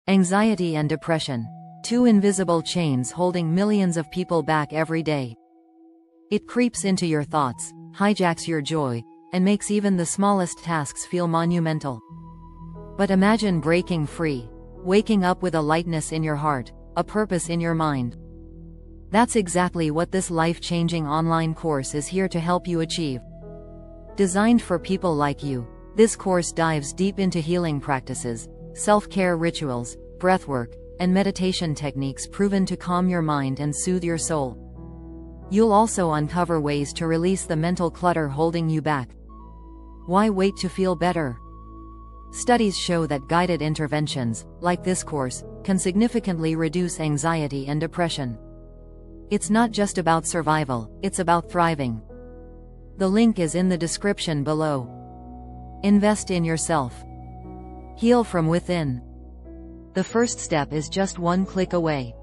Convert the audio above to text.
Anxiety and depression. Two invisible chains holding millions of people back every day. It creeps into your thoughts, hijacks your joy, and makes even the smallest tasks feel monumental. But imagine breaking free, waking up with a lightness in your heart, a purpose in your mind. That's exactly what this life-changing online course is here to help you achieve. Designed for people like you, this course dives deep into healing practices, self-care rituals, breathwork, and meditation techniques proven to calm your mind and soothe your soul. You'll also uncover ways to release the mental clutter holding you back. Why wait to feel better? Studies show that guided interventions, like this course, can significantly reduce anxiety and depression. It's not just about survival, it's about thriving. The link is in the description below. Invest in yourself. Heal from within. The first step is just one click away.